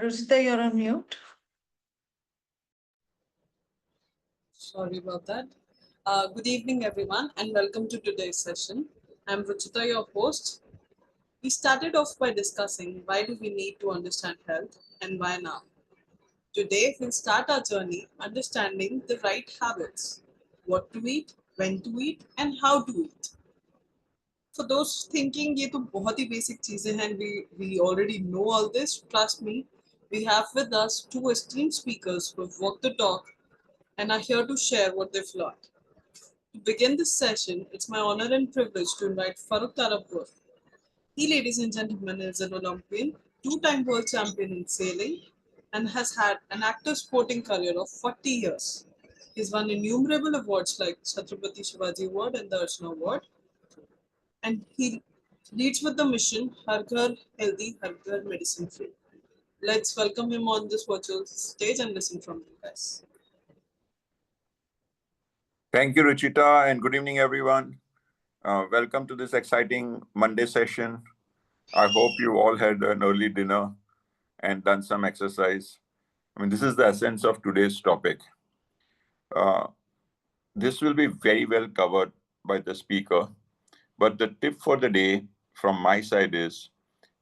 Ruchita, you're on mute. Sorry about that. Good evening, everyone, and welcome to today's session. I'm Ruchita, your host. We started off by discussing why do we need to understand health and why now. Today, we'll start our journey understanding the right habits, what to eat, when to eat, and how to eat. For those thinking ये तो बहुत ही basic चीजें हैं, we already know all this. Trust me, we have with us two esteemed speakers who have walked the talk and are here to share what they've learned. To begin this session, it's my honor and privilege to invite Farooq Tarapur. He, ladies and gentlemen, is an Olympian, two-time world champion in sailing, and has had an active sporting career of 40 years. He's won innumerable awards like Chhatrapati Shivaji Award and the Arjuna Award, and he leads with the mission Har Ghar Healthy, Har Ghar Medicine Free. Let's welcome him on this virtual stage and listen from you guys. Thank you, Ruchita, and good evening, everyone. Welcome to this exciting Monday session. I hope you all had an early dinner and done some exercise. I mean, this is the essence of today's topic. This will be very well covered by the speaker, but the tip for the day from my side is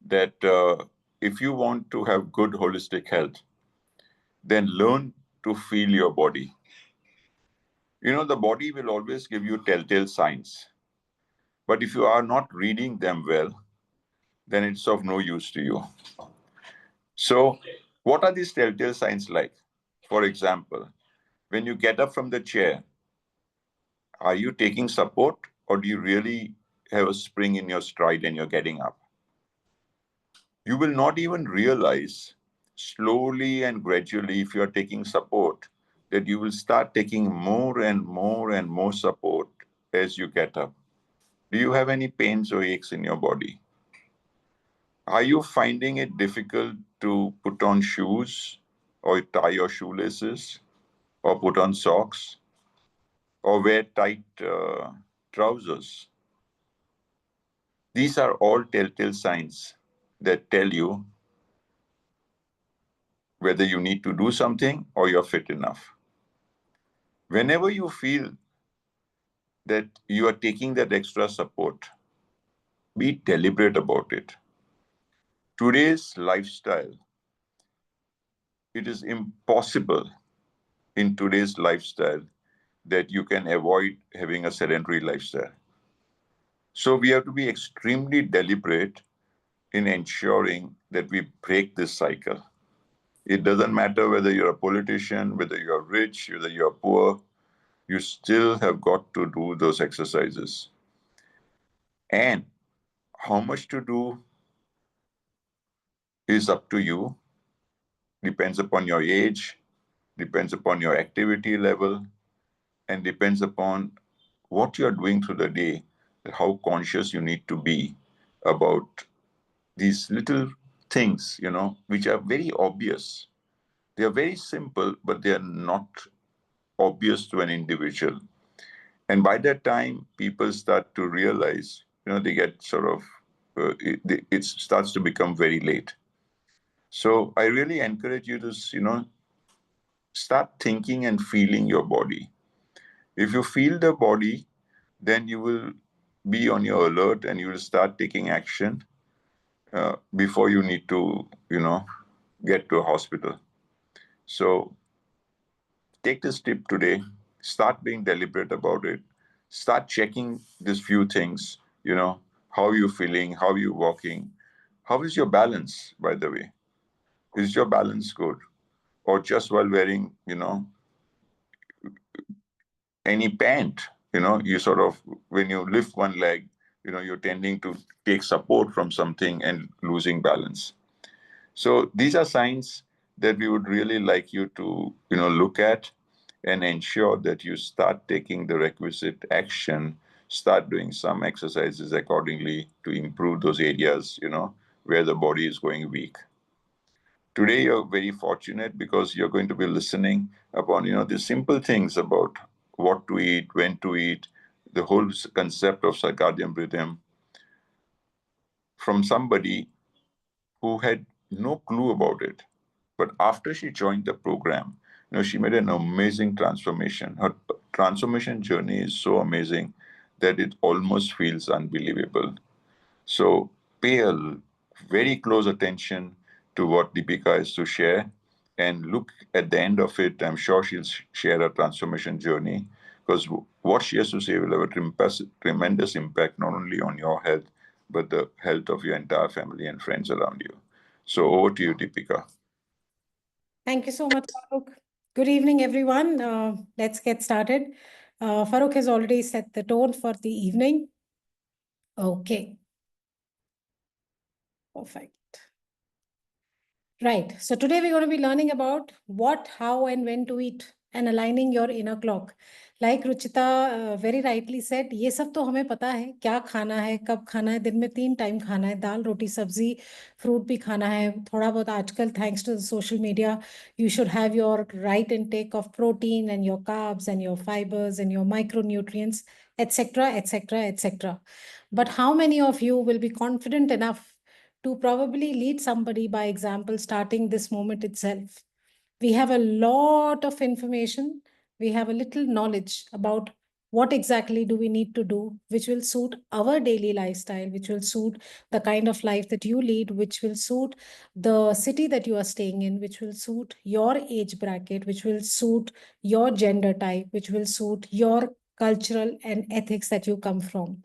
that if you want to have good holistic health, then learn to feel your body. You know, the body will always give you telltale signs. But if you are not reading them well, then it's of no use to you. So, what are these telltale signs like? For example, when you get up from the chair, are you taking support or do you really have a spring in your stride and you're getting up? You will not even realize slowly and gradually, if you're taking support, that you will start taking more and more and more support as you get up. Do you have any pains or aches in your body? Are you finding it difficult to put on shoes or tie your shoelaces or put on socks or wear tight trousers? These are all telltale signs that tell you whether you need to do something or you're fit enough. Whenever you feel that you are taking that extra support, be deliberate about it. Today's lifestyle, it is impossible in today's lifestyle that you can avoid having a sedentary lifestyle. So we have to be extremely deliberate in ensuring that we break this cycle. It doesn't matter whether you're a politician, whether you're rich, whether you're poor, you still have got to do those exercises. And how much to do is up to you, depends upon your age, depends upon your activity level, and depends upon what you're doing through the day, how conscious you need to be about these little things, you know, which are very obvious. They are very simple, but they are not obvious to an individual. And by that time, people start to realize, you know, they get sort of, it starts to become very late. So I really encourage you to, you know, start thinking and feeling your body. If you feel the body, then you will be on your alert and you will start taking action before you need to, you know, get to a hospital. So take this tip today, start being deliberate about it, start checking these few things, you know, how are you feeling, how are you walking, how is your balance, by the way? Is your balance good? Or just while wearing, you know, any pant, you know, you sort of, when you lift one leg, you know, you're tending to take support from something and losing balance. So these are signs that we would really like you to, you know, look at and ensure that you start taking the requisite action, start doing some exercises accordingly to improve those areas, you know, where the body is going weak. Today, you're very fortunate because you're going to be listening upon, you know, the simple things about what to eat, when to eat, the whole concept of circadian rhythm from somebody who had no clue about it. But after she joined the program, she made an amazing transformation. Her transformation journey is so amazing that it almost feels unbelievable. So pay a very close attention to what Deepika is to share, and look at the end of it. I'm sure she'll share her transformation journey, because what she has to say will have a tremendous impact not only on your health, but the health of your entire family and friends around you. So over to you, Deepika. Thank you so much, Farooq. Good evening, everyone. Let's get started. Farooq has already set the tone for the evening. Okay. Perfect. Right. So today we're going to be learning about what, how, and when to eat and aligning your inner clock. Like Ruchita very rightly said, ये सब तो हमें पता है क्या खाना है, कब खाना है, दिन में 3 टाइम खाना है, दाल रोटी सब्जी फ्रूट भी खाना है, थोड़ा बहुत आजकल thanks to the social media you should have your right intake of protein and your carbs and your fibers and your micronutrients, etc., etc., etc. But how many of you will be confident enough to probably lead somebody by example starting this moment itself? We have a lot of information, we have a little knowledge about what exactly do we need to do which will suit our daily lifestyle, which will suit the kind of life that you lead, which will suit the city that you are staying in, which will suit your age bracket, which will suit your gender type, which will suit your cultural and ethics that you come from.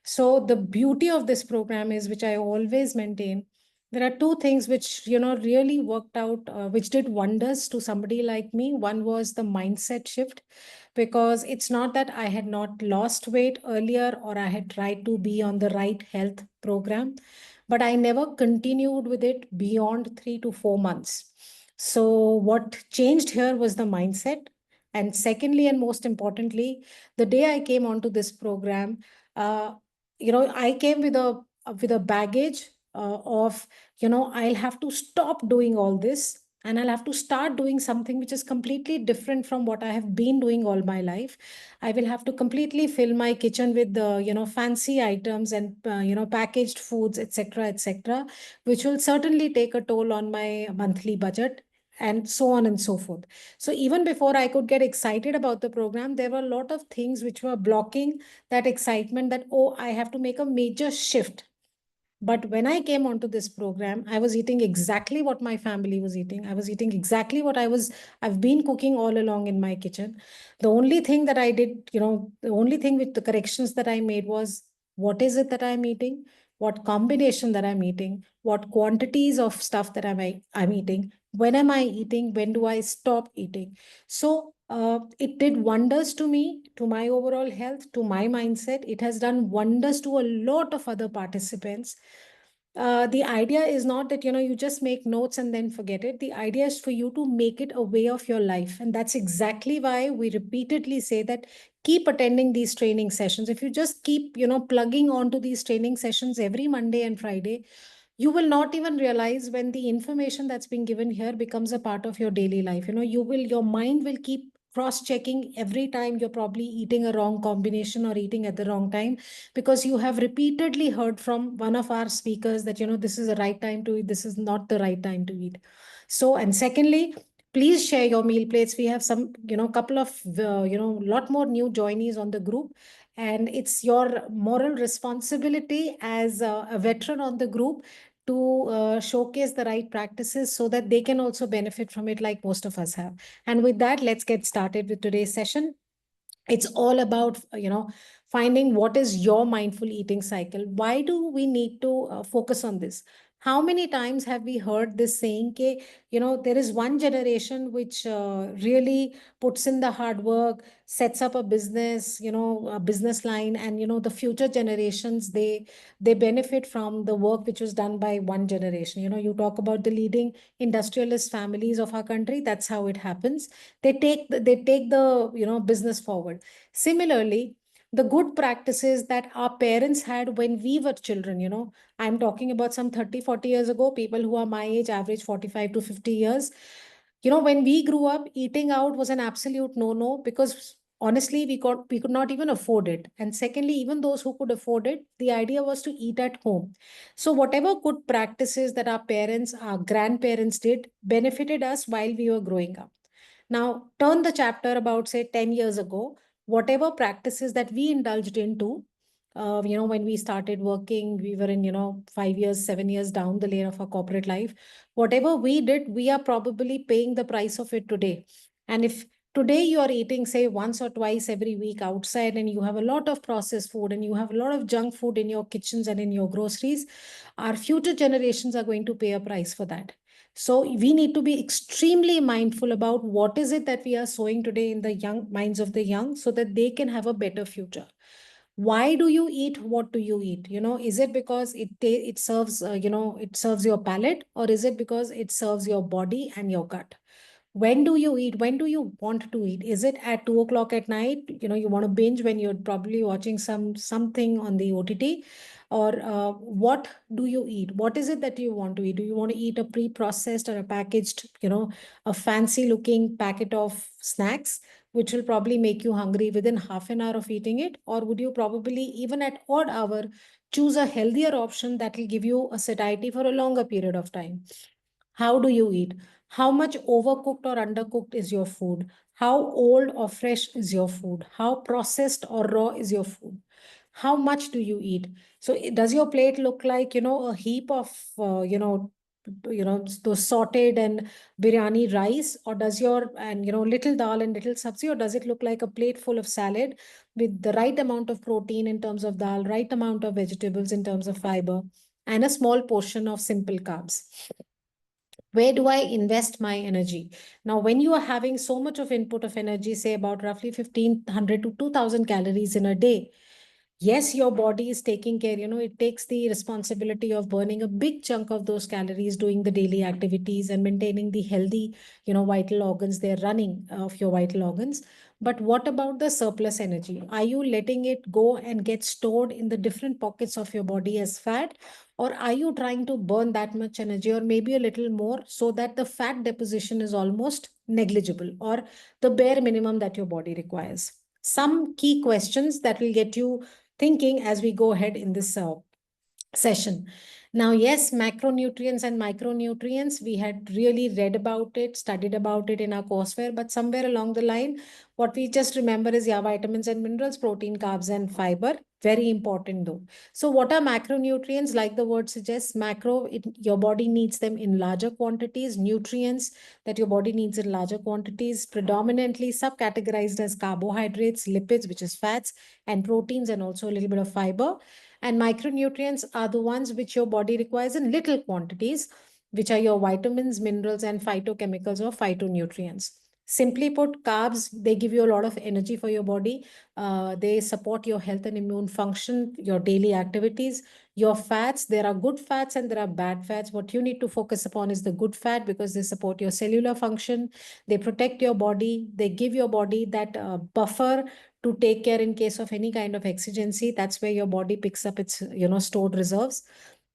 So the beauty of this program is, which I always maintain, there are two things which really worked out, which did wonders to somebody like me. One was the mindset shift, because it's not that I had not lost weight earlier or I had tried to be on the right health program, but I never continued with it beyond 3 to 4 months. So what changed here was the mindset. And secondly, and most importantly, the day I came onto this program, uh, I came with a baggage of, I'll have to stop doing all this and I'll have to start doing something which is completely different from what I have been doing all my life. I will have to completely fill my kitchen with the, fancy items and, packaged foods, etc., etc., which will certainly take a toll on my monthly budget, and so on and so forth. So even before I could get excited about the program, there were a lot of things which were blocking that excitement, that, oh, I have to make a major shift. But when I came onto this program, I was eating exactly what my family was eating. I was eating exactly what I've been cooking all along in my kitchen. The only thing that I did, the only thing with the corrections that I made was, what is it that I'm eating? What combination that I'm eating? What quantities of stuff that I'm eating? When am I eating? When do I stop eating? So it did wonders to me, to my overall health, to my mindset. It has done wonders to a lot of other participants. The idea is not that you just make notes and then forget it. The idea is for you to make it a way of your life, and that's exactly why we repeatedly say that keep attending these training sessions. If you just keep plugging onto these training sessions every Monday and Friday, you will not even realize when the information that's being given here becomes a part of your daily life. Your mind will keep cross checking every time you're probably eating a wrong combination or eating at the wrong time, because you have repeatedly heard from one of our speakers that this is the right time to eat, this is not the right time to eat. So, and secondly, please share your meal plates. We have some couple of lot more new joinees on the group, and it's your moral responsibility as a veteran on the group to showcase the right practices so that they can also benefit from it like most of us have. And with that, let's get started with today's session. It's all about finding what is your mindful eating cycle. Why do we need to focus on this? How many times have we heard this saying ke, there is one generation which really puts in the hard work, sets up a business, a business line, and the future generations, they benefit from the work which was done by one generation. You talk about the leading industrialist families of our country, that's how it happens. They take the business forward. Similarly, the good practices that our parents had when we were children, I'm talking about some 30-40 years ago, people who are my age, average 45 to 50 years, when we grew up, eating out was an absolute no-no, because honestly, we could not even afford it. And secondly, even those who could afford it, the idea was to eat at home. So whatever good practices that our parents, our grandparents did benefited us while we were growing up. Now, turn the chapter about, say, 10 years ago, whatever practices that we indulged into, when we started working, we were in, 5 years, 7 years down the lane of our corporate life. Whatever we did, we are probably paying the price of it today. And if today you are eating, say, once or twice every week outside, and you have a lot of processed food and you have a lot of junk food in your kitchens and in your groceries, our future generations are going to pay a price for that. So we need to be extremely mindful about what is it that we are sowing today in the young minds of the young so that they can have a better future. Why do you eat? What do you eat? Is it because it serves, it serves your palate, or is it because it serves your body and your gut? When do you eat? When do you want to eat? Is it at 2 o'clock at night? You want to binge when you're probably watching something on the OTT, or what do you eat? What is it that you want to eat? Do you want to eat a pre-processed or a packaged, a fancy looking packet of snacks, which will probably make you hungry within half an hour of eating it? Or would you probably, even at odd hour, choose a healthier option that will give you a satiety for a longer period of time? How do you eat? How much overcooked or undercooked is your food? How old or fresh is your food? How processed or raw is your food? How much do you eat? So does your plate look like, a heap of, those sorted and biryani rice, or does your, and, little dal and little sabzi, or does it look like a plate full of salad with the right amount of protein in terms of dal, right amount of vegetables in terms of fiber, and a small portion of simple carbs? Where do I invest my energy? Now, when you are having so much of input of energy, say about roughly 1,500 to 2,000 calories in a day, yes, your body is taking care, it takes the responsibility of burning a big chunk of those calories, doing the daily activities and maintaining the healthy, vital organs, they're running of your vital organs. But what about the surplus energy? Are you letting it go and get stored in the different pockets of your body as fat? Or are you trying to burn that much energy or maybe a little more so that the fat deposition is almost negligible or the bare minimum that your body requires? Some key questions that will get you thinking as we go ahead in this session. Now, yes, macronutrients and micronutrients, we had really read about it, studied about it in our courseware, but somewhere along the line, what we just remember is, yeah, vitamins and minerals, protein, carbs, and fiber. Very important though. So what are macronutrients? Like the word suggests, macro, your body needs them in larger quantities. Nutrients that your body needs in larger quantities, predominantly subcategorized as carbohydrates, lipids, which is fats, and proteins, and also a little bit of fiber. And micronutrients are the ones which your body requires in little quantities, which are your vitamins, minerals, and phytochemicals or phytonutrients. Simply put, carbs, they give you a lot of energy for your body. They support your health and immune function, your daily activities. Your fats, there are good fats and there are bad fats. What you need to focus upon is the good fat because they support your cellular function. They protect your body. They give your body that buffer to take care in case of any kind of exigency. That's where your body picks up its, stored reserves.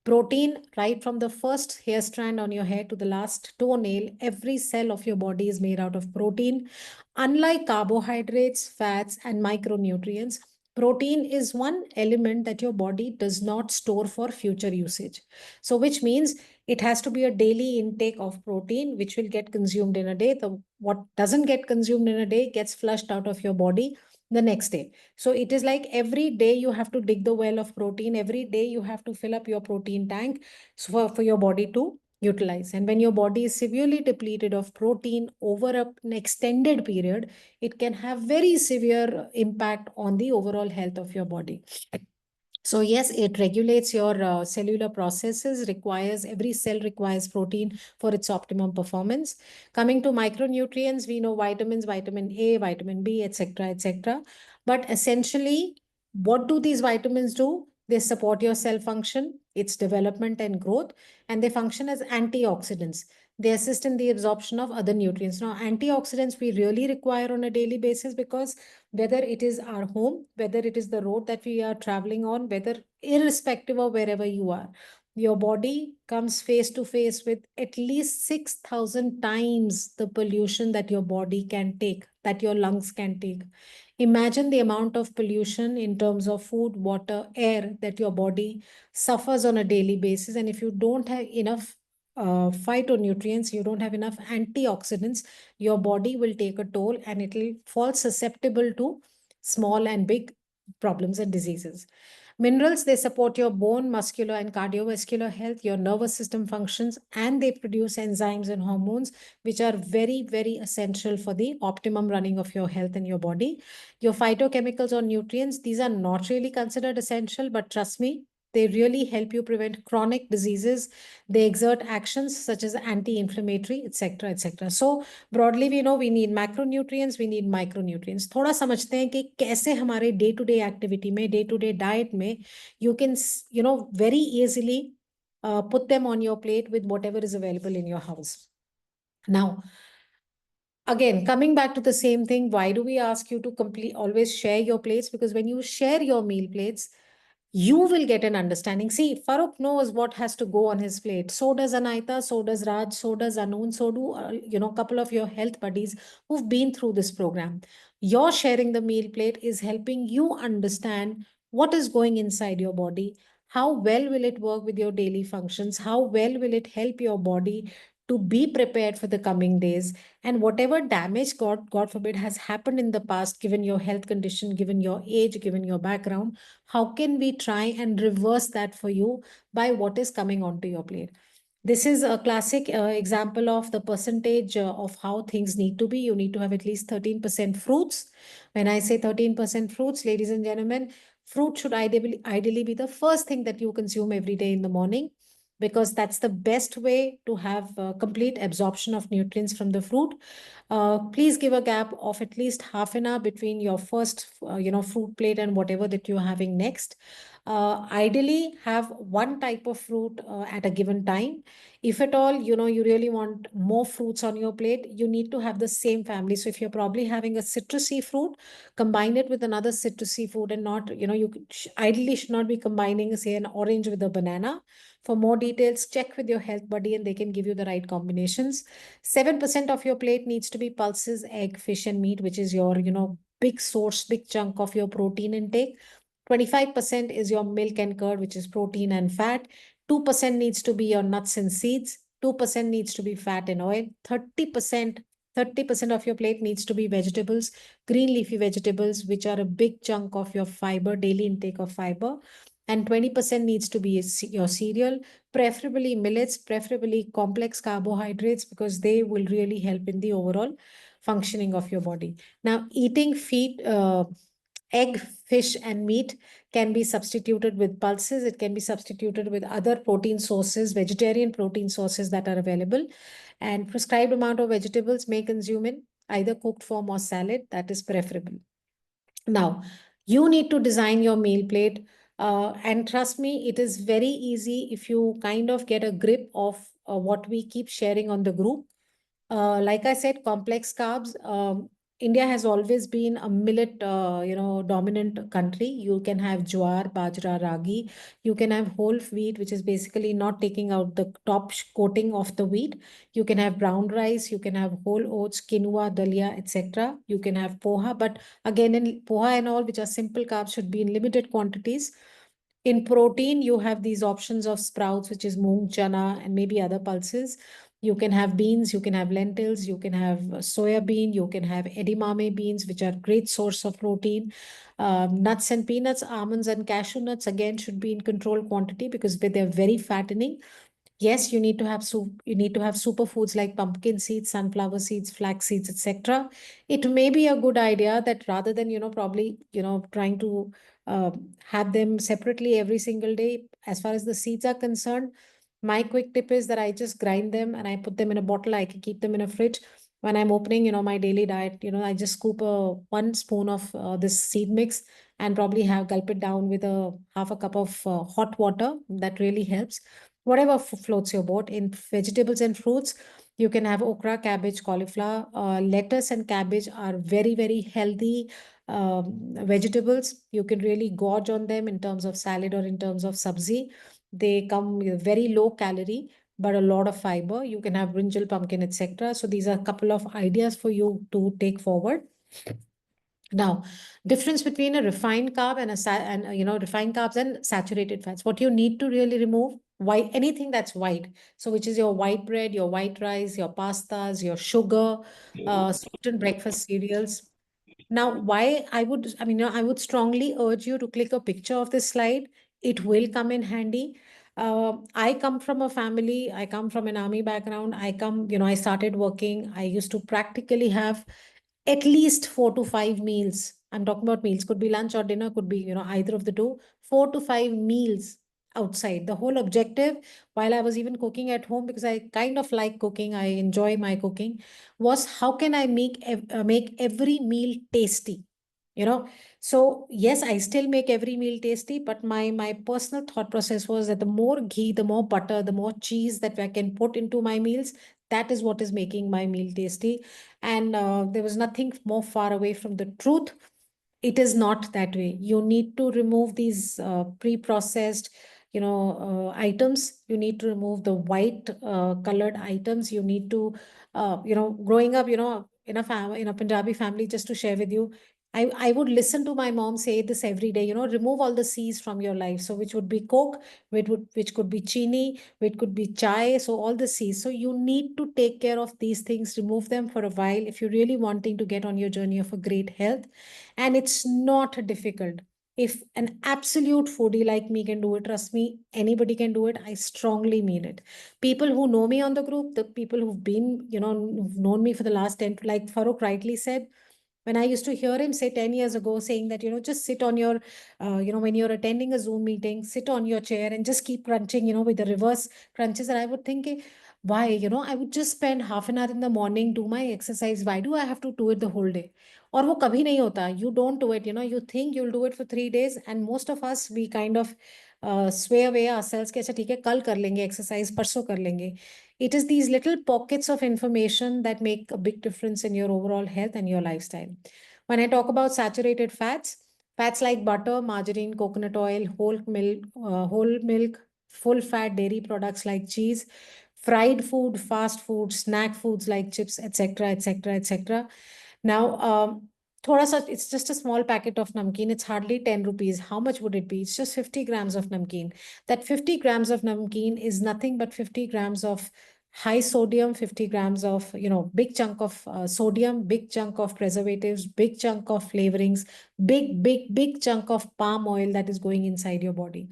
Protein, right from the first hair strand on your hair to the last toenail, every cell of your body is made out of protein. Unlike carbohydrates, fats, and micronutrients, protein is one element that your body does not store for future usage. So, which means it has to be a daily intake of protein, which will get consumed in a day. What doesn't get consumed in a day gets flushed out of your body the next day. So it is like every day you have to dig the well of protein. Every day you have to fill up your protein tank for your body to utilize. And when your body is severely depleted of protein over an extended period, it can have very severe impact on the overall health of your body. So yes, it regulates your cellular processes, every cell requires protein for its optimum performance. Coming to micronutrients, we know vitamins, vitamin A, vitamin B, etc., etc. But essentially, what do these vitamins do? They support your cell function, its development and growth, and they function as antioxidants. They assist in the absorption of other nutrients. Now, antioxidants we really require on a daily basis because whether it is our home, whether it is the road that we are traveling on, whether irrespective of wherever you are, your body comes face to face with at least 6,000 times the pollution that your body can take, that your lungs can take. Imagine the amount of pollution in terms of food, water, air that your body suffers on a daily basis. And if you don't have enough phytonutrients, you don't have enough antioxidants, your body will take a toll and it will fall susceptible to small and big problems and diseases. Minerals, they support your bone, muscular, and cardiovascular health, your nervous system functions, and they produce enzymes and hormones, which are very, very essential for the optimum running of your health and your body. Your phytochemicals or nutrients, these are not really considered essential, but trust me, they really help you prevent chronic diseases. They exert actions such as anti-inflammatory, etc., etc. So broadly, we know we need macronutrients, we need micronutrients. थोड़ा समझते हैं कि कैसे हमारे day to day activity में, day to day diet में you can very easily put them on your plate with whatever is available in your house. Now, again, coming back to the same thing, why do we ask you to always share your plates? Because when you share your meal plates, you will get an understanding. See, Farooq knows what has to go on his plate. So does Anaita, so does Raj, so does Anoon, so do, a couple of your health buddies who've been through this program. Your sharing the meal plate is helping you understand what is going inside your body, how well will it work with your daily functions, how well will it help your body to be prepared for the coming days, and whatever damage, God forbid, has happened in the past, given your health condition, given your age, given your background, how can we try and reverse that for you by what is coming onto your plate? This is a classic example of the percentage of how things need to be. You need to have at least 13% fruits. When I say 13% fruits, ladies and gentlemen, fruit should ideally be the first thing that you consume every day in the morning, because that's the best way to have complete absorption of nutrients from the fruit. Please give a gap of at least half an hour between your first, fruit plate and whatever that you're having next. Ideally, have one type of fruit at a given time. If at all, you really want more fruits on your plate, you need to have the same family. So if you're probably having a citrusy fruit, combine it with another citrusy fruit, and not, ideally should not be combining, say, an orange with a banana. For more details, check with your health buddy and they can give you the right combinations. 7% of your plate needs to be pulses, egg, fish, and meat, which is your, big source, big chunk of your protein intake. 25% is your milk and curd, which is protein and fat. 2% needs to be your nuts and seeds. 2% needs to be fat and oil. 30% of your plate needs to be vegetables, green leafy vegetables, which are a big chunk of your fiber, daily intake of fiber. And 20% needs to be your cereal, preferably millets, preferably complex carbohydrates, because they will really help in the overall functioning of your body. Now, eating egg, fish, and meat can be substituted with pulses. It can be substituted with other protein sources, vegetarian protein sources that are available. And prescribed amount of vegetables may consume in either cooked form or salad. That is preferable. Now, you need to design your meal plate. And trust me, it is very easy if you kind of get a grip of what we keep sharing on the group. Like I said, complex carbs. India has always been a millet, dominant country. You can have jowar, bajra, ragi. You can have whole wheat, which is basically not taking out the top coating of the wheat. You can have brown rice. You can have whole oats, quinoa, dalia, etc. You can have poha, but again, in poha and all, which are simple carbs, should be in limited quantities. In protein, you have these options of sprouts, which is moong, chana, and maybe other pulses. You can have beans, you can have lentils, you can have soya bean, you can have edamame beans, which are great source of protein. Nuts and peanuts, almonds and cashew nuts, again, should be in controlled quantity because they're very fattening. Yes, you need to have superfoods like pumpkin seeds, sunflower seeds, flax seeds, etc. It may be a good idea that rather than, probably, trying to have them separately every single day, as far as the seeds are concerned, my quick tip is that I just grind them and I put them in a bottle. I can keep them in a fridge. When I'm opening, my daily diet, I just scoop 1 spoon of this seed mix and probably gulp it down with a half a cup of hot water. That really helps. Whatever floats your boat. In vegetables and fruits, you can have okra, cabbage, cauliflower. Lettuce and cabbage are very, very healthy vegetables. You can really gorge on them in terms of salad or in terms of sabzi. They come with very low calorie, but a lot of fiber. You can have brinjal, pumpkin, etc. So these are a couple of ideas for you to take forward. Now, difference between a refined carb and refined carbs and saturated fats. What you need to really remove, white, anything that's white. So, which is your white bread, your white rice, your pastas, your sugar, certain breakfast cereals. Now, why I would strongly urge you to click a picture of this slide. It will come in handy. I come from a family, I come from an army background. I started working. I used to practically have at least 4 to 5 meals. I'm talking about meals, could be lunch or dinner, could be, either of the two, 4 to 5 meals outside. The whole objective, while I was even cooking at home, because I kind of like cooking, I enjoy my cooking, was how can I make every meal tasty? So yes, I still make every meal tasty, but my personal thought process was that the more ghee, the more butter, the more cheese that I can put into my meals, that is what is making my meal tasty. And there was nothing more far away from the truth. It is not that way. You need to remove these pre-processed items. You need to remove the white colored items. You need to growing up, in a Punjabi family, just to share with you, I would listen to my mom say this every day, remove all the C's from your life. So which would be Coke, which could be chini, which could be chai. So all the C's. So you need to take care of these things, remove them for a while if you're really wanting to get on your journey of a great health. And it's not difficult. If an absolute foodie like me can do it, trust me, anybody can do it. I strongly mean it. People who know me on the group, the people who've been, who've known me for the last 10, like Farooq rightly said, when I used to hear him say 10 years ago, saying that, just sit on your, when you're attending a Zoom meeting, sit on your chair and just keep crunching, with the reverse crunches. And I would think, why, I would just spend half an hour in the morning, do my exercise. Why do I have to do it the whole day? और वो कभी नहीं होता. You don't do it. You think you'll do it for 3 days, and most of us, we kind of sway away ourselves कि अच्छा ठीक है, कल कर लेंगे exercise, परसों कर लेंगे. It is these little pockets of information that make a big difference in your overall health and your lifestyle. When I talk about saturated fats, fats like butter, margarine, coconut oil, whole milk, full fat dairy products like cheese, fried food, fast food, snack foods like chips, etc., etc., etc. Now, thoda sa, it's just a small packet of namkeen. It's hardly 10 rupees. How much would it be? It's just 50 grams of namkeen. That 50 grams of namkeen is nothing but 50 grams of high sodium, 50 grams of, big chunk of sodium, big chunk of preservatives, big chunk of flavorings, big chunk of palm oil that is going inside your body.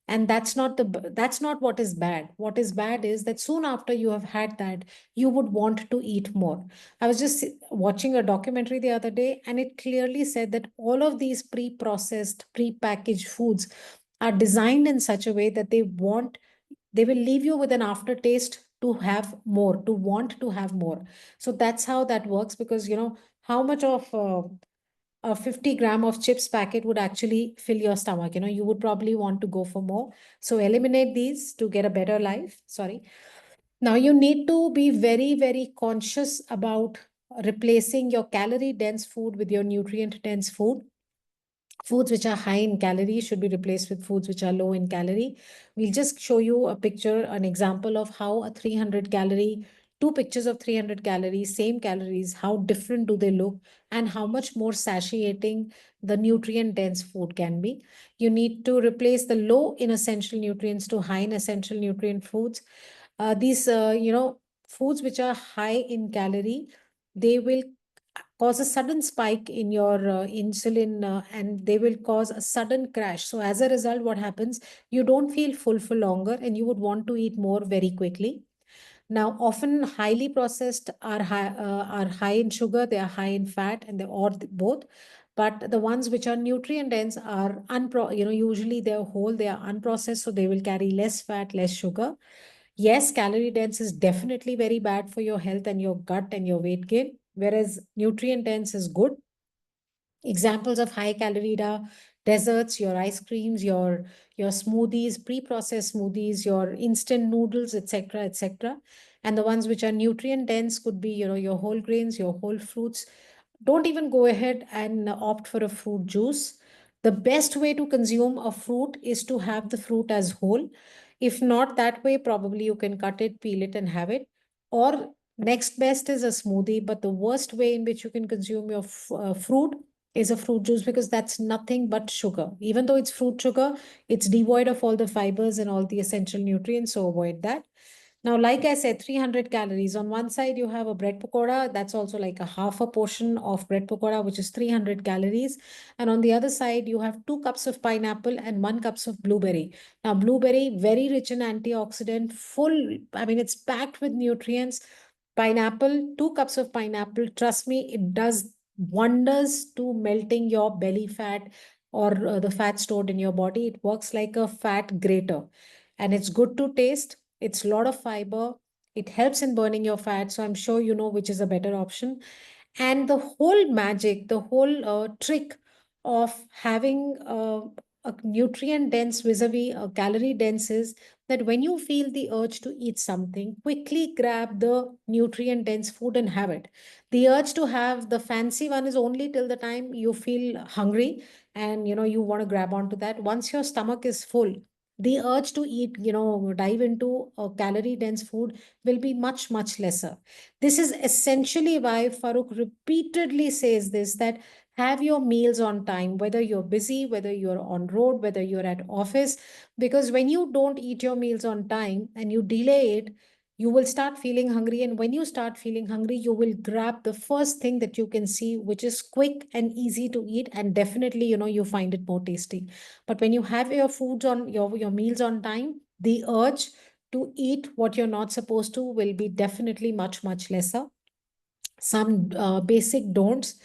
And that's not what is bad. What is bad is that soon after you have had that, you would want to eat more. I was just watching a documentary the other day, and it clearly said that all of these pre-processed, pre-packaged foods are designed in such a way that they will leave you with an aftertaste to have more, to want to have more. So that's how that works, because how much of a 50 gram of chips packet would actually fill your stomach. You would probably want to go for more. So eliminate these to get a better life. Sorry. Now you need to be very, very conscious about replacing your calorie dense food with your nutrient dense food. Foods which are high in calories should be replaced with foods which are low in calorie. We'll just show you a picture, an example of how a 300 calorie, two pictures of 300 calories, same calories, how different do they look, and how much more satiating the nutrient dense food can be. You need to replace the low in essential nutrients to high in essential nutrient foods. These, foods which are high in calorie, they will cause a sudden spike in your insulin, and they will cause a sudden crash. So as a result, what happens? You don't feel full for longer, and you would want to eat more very quickly. Now, often highly processed are high in sugar, they are high in fat, and both. But the ones which are nutrient dense are usually they're whole, they are unprocessed, so they will carry less fat, less sugar. Yes, calorie dense is definitely very bad for your health and your gut and your weight gain, whereas nutrient dense is good. Examples of high calorie desserts, your ice creams, your smoothies, pre-processed smoothies, your instant noodles, etc., etc. And the ones which are nutrient dense could be, your whole grains, your whole fruits. Don't even go ahead and opt for a fruit juice. The best way to consume a fruit is to have the fruit as whole. If not that way, probably you can cut it, peel it, and have it. Or next best is a smoothie. But the worst way in which you can consume your fruit is a fruit juice, because that's nothing but sugar. Even though it's fruit sugar, it's devoid of all the fibers and all the essential nutrients, so avoid that. Now, like I said, 300 calories. On one side, you have a bread pakoda. That's also like a half a portion of bread pakoda, which is 300 calories. And on the other side, you have 2 cups of pineapple and 1 cups of blueberry. Now, blueberry, very rich in antioxidant, full, I mean, it's packed with nutrients. Pineapple, 2 cups of pineapple, trust me, it does wonders to melting your belly fat or the fat stored in your body. It works like a fat grater, and it's good to taste. It's a lot of fiber. It helps in burning your fat. So I'm sure you know which is a better option. And the whole magic, the whole trick of having a nutrient dense vis-a-vis a calorie dense is that when you feel the urge to eat something, quickly grab the nutrient dense food and have it. The urge to have the fancy one is only till the time you feel hungry and you want to grab onto that. Once your stomach is full, the urge to eat, dive into a calorie dense food will be much, much lesser. This is essentially why Farooq repeatedly says this, that have your meals on time, whether you're busy, whether you're on road, whether you're at office, because when you don't eat your meals on time and you delay it, you will start feeling hungry. And when you start feeling hungry, you will grab the first thing that you can see, which is quick and easy to eat. And definitely, you find it more tasty. But when you have your foods on your meals on time, the urge to eat what you're not supposed to will be definitely much, much lesser. Some basic don'ts.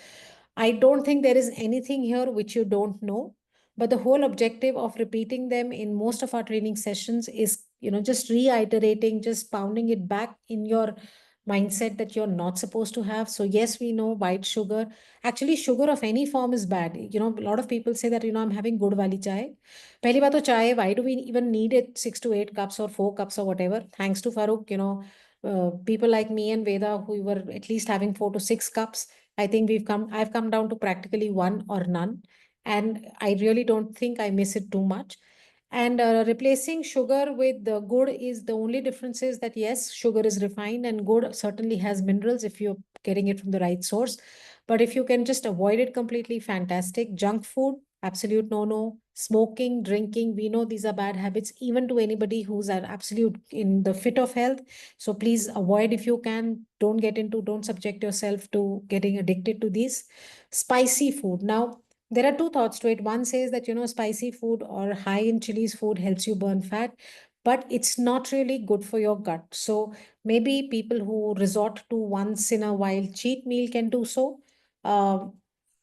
I don't think there is anything here which you don't know, but the whole objective of repeating them in most of our training sessions is, just reiterating, just pounding it back in your mindset that you're not supposed to have. So yes, we know white sugar. Actually, sugar of any form is bad. A lot of people say that, I'm having good wali chai. Pehli baat to chai, why do we even need it 6 to 8 cups or 4 cups or whatever? Thanks to Farooq, people like me and Veda who were at least having 4 to 6 cups. I think I've come down to practically one or none. And I really don't think I miss it too much. And replacing sugar with the good is the only difference is that yes, sugar is refined and good certainly has minerals if you're getting it from the right source. But if you can just avoid it completely, fantastic. Junk food, absolute no. Smoking, drinking, we know these are bad habits, even to anybody who's an absolute in the fit of health. So please avoid if you can. Don't subject yourself to getting addicted to these. Spicy food. Now, there are two thoughts to it. One says that, spicy food or high in chilies food helps you burn fat, but it's not really good for your gut. So maybe people who resort to once in a while cheat meal can do so. Uh,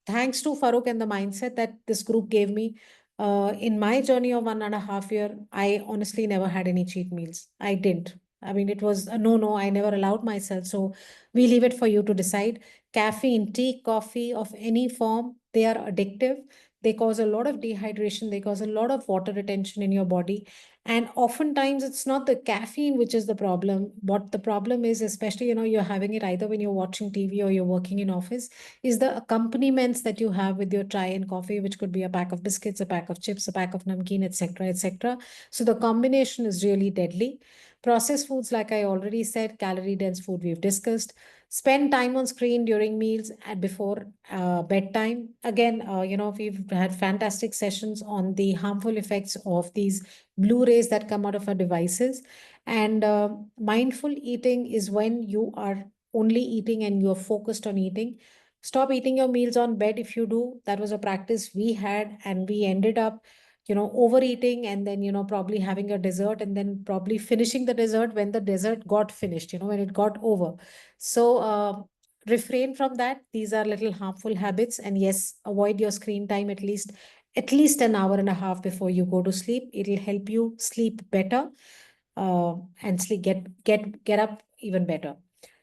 Thanks to Farooq and the mindset that this group gave me, in my journey of 1.5 year, I honestly never had any cheat meals. I didn't. I mean, it was a no. I never allowed myself. So we leave it for you to decide. Caffeine, tea, coffee of any form, they are addictive. They cause a lot of dehydration. They cause a lot of water retention in your body. And oftentimes it's not the caffeine which is the problem. What the problem is, especially, you're having it either when you're watching TV or you're working in office, is the accompaniments that you have with your chai and coffee, which could be a pack of biscuits, a pack of chips, a pack of namkeen, etc., etc. So the combination is really deadly. Processed foods, like I already said, calorie dense food we've discussed. Spend time on screen during meals and before bedtime. Again, we've had fantastic sessions on the harmful effects of these blue rays that come out of our devices. And mindful eating is when you are only eating and you're focused on eating. Stop eating your meals on bed if you do. That was a practice we had, and we ended up, overeating and then, probably having a dessert and then probably finishing the dessert when the dessert got finished, when it got over. So, refrain from that. These are little harmful habits. And yes, avoid your screen time at least an hour and a half before you go to sleep. It'll help you sleep better, and sleep get up even better.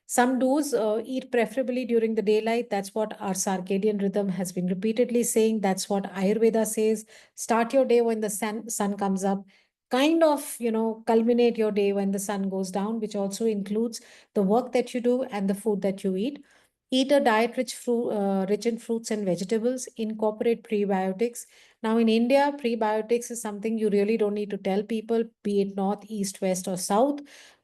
Some do's, eat preferably during the daylight. That's what our circadian rhythm has been repeatedly saying. That's what Ayurveda says. Start your day when the sun comes up. Kind of, culminate your day when the sun goes down, which also includes the work that you do and the food that you eat. Eat a diet rich in fruits and vegetables. Incorporate prebiotics. Now, in India, prebiotics is something you really don't need to tell people, be it north, east, west, or south.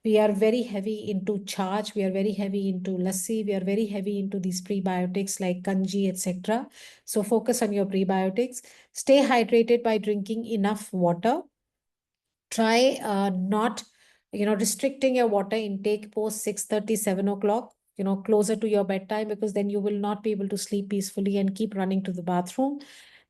We are very heavy into charge. We are very heavy into lassi. We are very heavy into these prebiotics like kanji, etc. So focus on your prebiotics. Stay hydrated by drinking enough water. Try not, restricting your water intake post 6:30, 7 o'clock, closer to your bedtime, because then you will not be able to sleep peacefully and keep running to the bathroom.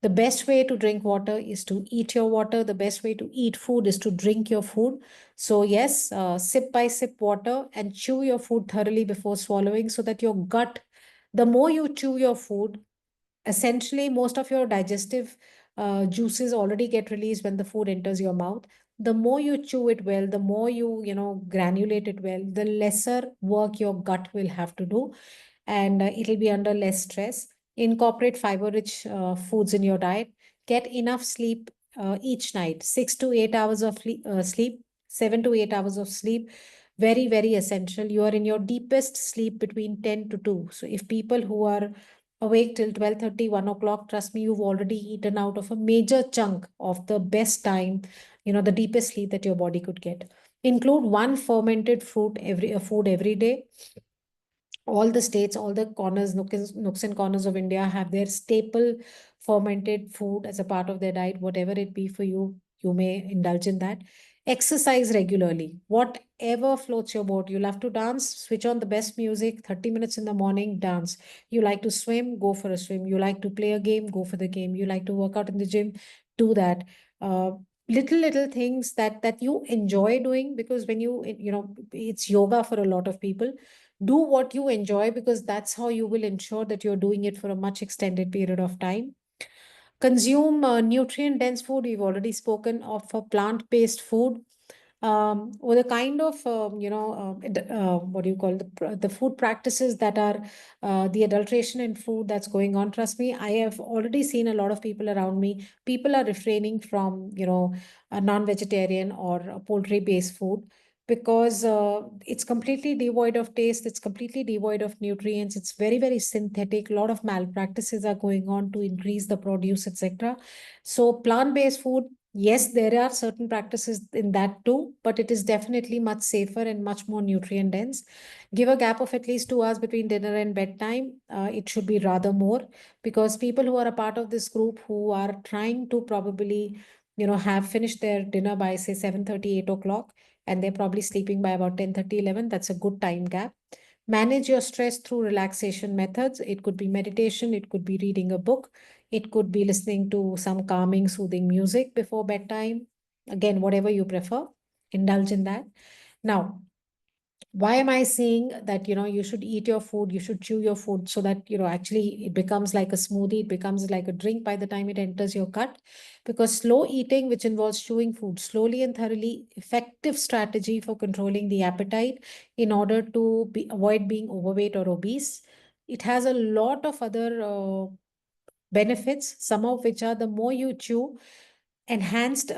The best way to drink water is to eat your water. The best way to eat food is to drink your food. So yes, sip by sip water and chew your food thoroughly before swallowing, so that your gut, the more you chew your food, essentially most of your digestive juices already get released when the food enters your mouth. The more you chew it well, the more you granulate it well, the lesser work your gut will have to do, and it'll be under less stress. Incorporate fiber rich foods in your diet. Get enough sleep each night. 6 to 8 hours of sleep, 7 to 8 hours of sleep, very very essential. You are in your deepest sleep between 10 to 2. So if people who are awake till 12:30, 1 o'clock, trust me, you've already eaten out of a major chunk of the best time, the deepest sleep that your body could get. Include one fermented food every day. All the states, all the corners, nooks and corners of India have their staple fermented food as a part of their diet. Whatever it be for you, you may indulge in that. Exercise regularly, whatever floats your boat. You love to dance, switch on the best music, 30 minutes in the morning, dance. You like to swim, go for a swim. You like to play a game, go for the game. You like to work out in the gym, do that. Uh, little things that you enjoy doing, because when it's yoga for a lot of people. Do what you enjoy, because that's how you will ensure that you're doing it for a much extended period of time. Consume nutrient dense food. We've already spoken of a plant based food, or the kind of what do you call the food practices that are the adulteration in food that's going on. Trust me, I have already seen a lot of people around me. People are refraining from a non-vegetarian or a poultry based food, because it's completely devoid of taste, it's completely devoid of nutrients, it's very very synthetic. A lot of malpractices are going on to increase the produce, etc. So plant based food, yes, there are certain practices in that too, but it is definitely much safer and much more nutrient dense. Give a gap of at least 2 hours between dinner and bedtime. It should be rather more, because people who are a part of this group who are trying to probably, have finished their dinner by say 7:30, 8 o'clock, and they're probably sleeping by about 10:30, 11. That's a good time gap. Manage your stress through relaxation methods. It could be meditation, it could be reading a book, it could be listening to some calming, soothing music before bedtime. Again, whatever you prefer, indulge in that. Now, why am I saying that you should eat your food, you should chew your food, so that actually it becomes like a smoothie, it becomes like a drink by the time it enters your gut? Because slow eating, which involves chewing food slowly and thoroughly, effective strategy for controlling the appetite in order to avoid being overweight or obese. It has a lot of other benefits, some of which are: the more you chew, enhanced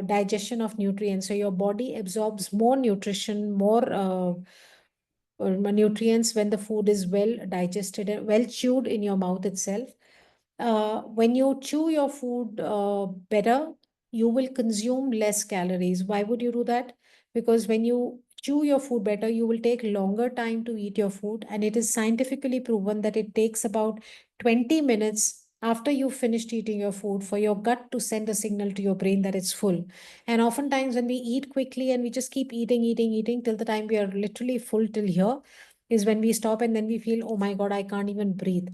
digestion of nutrients. So your body absorbs more nutrition, more nutrients when the food is well digested and well chewed in your mouth itself. When you chew your food better, you will consume less calories. Why would you do that? Because when you chew your food better, you will take longer time to eat your food. And it is scientifically proven that it takes about 20 minutes after you've finished eating your food for your gut to send a signal to your brain that it's full. And oftentimes, when we eat quickly and we just keep eating till the time we are literally full till here, is when we stop and then we feel, oh my God, I can't even breathe.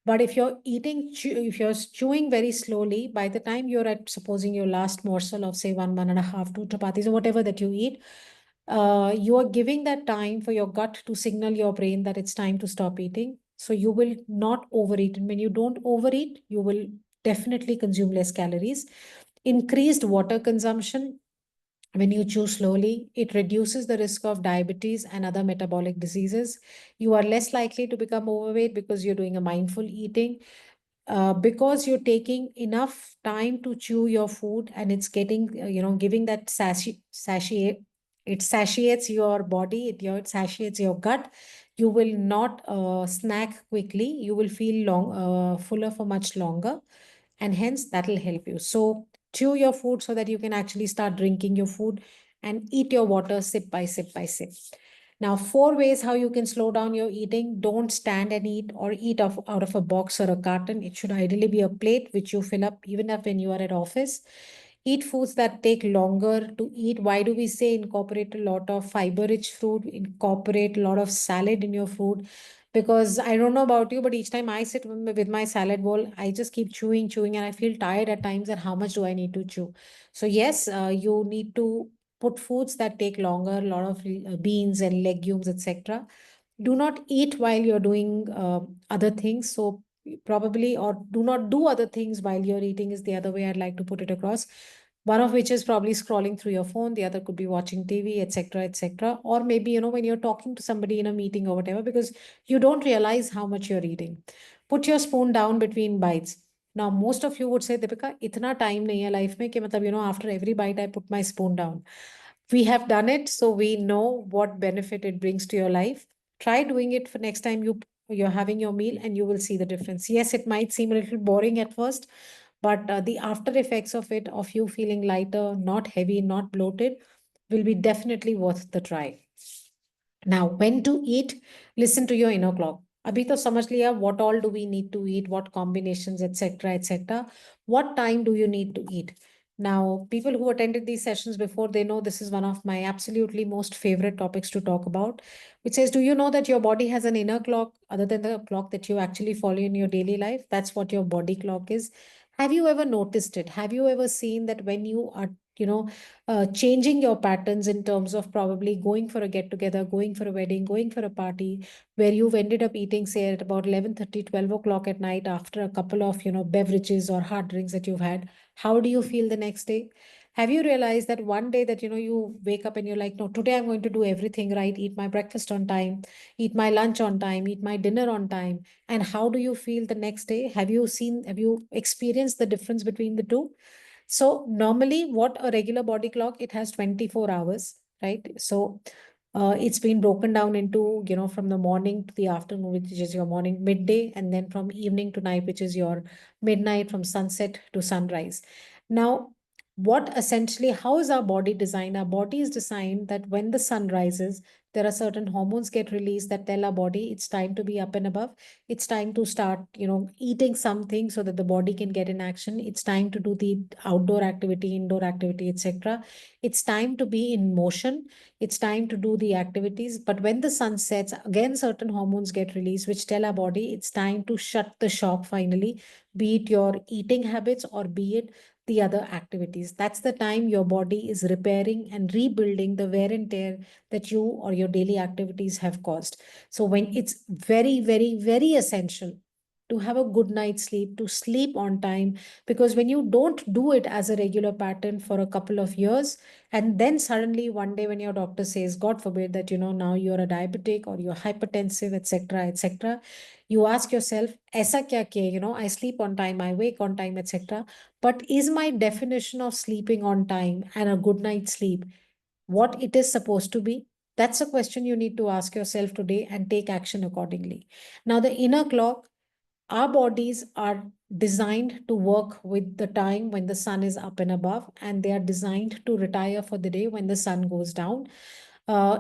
But if you're if you're chewing very slowly, by the time you're at, supposing, your last morsel of say one and a half, two chapatis or whatever that you eat, you are giving that time for your gut to signal your brain that it's time to stop eating. So you will not overeat. And when you don't overeat, you will definitely consume less calories. Increased water consumption. When you chew slowly, it reduces the risk of diabetes and other metabolic diseases. You are less likely to become overweight because you're doing a mindful eating, because you're taking enough time to chew your food, and it's getting, giving that satiate. It satiates your body, it satiates your gut. You will not snack quickly. You will feel fuller for much longer, and hence that will help you. So chew your food so that you can actually start drinking your food. and eat your water sip by sip by sip. Now, 4 ways how you can slow down your eating. Don't stand and eat or eat out of a box or a carton. It should ideally be a plate which you fill up even if when you are at office. Eat foods that take longer to eat. Why do we say incorporate a lot of fiber-rich food, incorporate a lot of salad in your food? Because I don't know about you, but each time I sit with my salad bowl, I just keep chewing, chewing, and I feel tired at times. And how much do I need to chew? So yes, you need to put foods that take longer, a lot of beans and legumes, etc. Do not eat while you're doing other things. So probably, or do not do other things while you're eating is the other way I'd like to put it across. One of which is probably scrolling through your phone. The other could be watching TV, etc., etc. Or maybe, when you're talking to somebody in a meeting or whatever, because you don't realize how much you're eating. Put your spoon down between bites. Now, most of you would say, Deepika, itna time nahi hai life mein ki matlab, after every bite, I put my spoon down. We have done it, so we know what benefit it brings to your life. Try doing it for next time you're having your meal, and you will see the difference. Yes, it might seem a little boring at first, but the after effects of it, of you feeling lighter, not heavy, not bloated, will be definitely worth the try. Now, when to eat, listen to your inner clock. अभी तो समझ लिया what all do we need to eat, what combinations, etc., etc. What time do you need to eat? Now, people who attended these sessions before, they know this is one of my absolutely most favorite topics to talk about, which says, do you know that your body has an inner clock other than the clock that you actually follow in your daily life? That's what your body clock is. Have you ever noticed it? Have you ever seen that when you are, changing your patterns in terms of probably going for a get together, going for a wedding, going for a party, where you've ended up eating, say, at about 11:30, 12 o'clock at night after a couple of, beverages or hard drinks that you've had? How do you feel the next day? Have you realized that one day that, you wake up and you're like, no, today I'm going to do everything right, eat my breakfast on time, eat my lunch on time, eat my dinner on time. And how do you feel the next day? Have you experienced the difference between the two? So normally what a regular body clock, it has 24 hours, right? So it's been broken down into, from the morning to the afternoon, which is your morning, midday, and then from evening to night, which is your midnight, from sunset to sunrise. Now, what essentially, how is our body designed? Our body is designed that when the sun rises, there are certain hormones get released that tell our body it's time to be up and above. It's time to start, eating something so that the body can get in action. It's time to do the outdoor activity, indoor activity, etc. It's time to be in motion. It's time to do the activities. But when the sun sets, again, certain hormones get released, which tell our body it's time to shut the shop finally, be it your eating habits or be it the other activities. That's the time your body is repairing and rebuilding the wear and tear that you or your daily activities have caused. So when it's very, very, very essential to have a good night's sleep, to sleep on time, because when you don't do it as a regular pattern for a couple of years, and then suddenly one day when your doctor says, God forbid, that, now you're a diabetic or you're hypertensive, etc., etc., you ask yourself, aisa kya kiya, I sleep on time, I wake on time, etc. But is my definition of sleeping on time and a good night's sleep what it is supposed to be? That's a question you need to ask yourself today and take action accordingly. Now, the inner clock, our bodies are designed to work with the time when the sun is up and above, and they are designed to retire for the day when the sun goes down.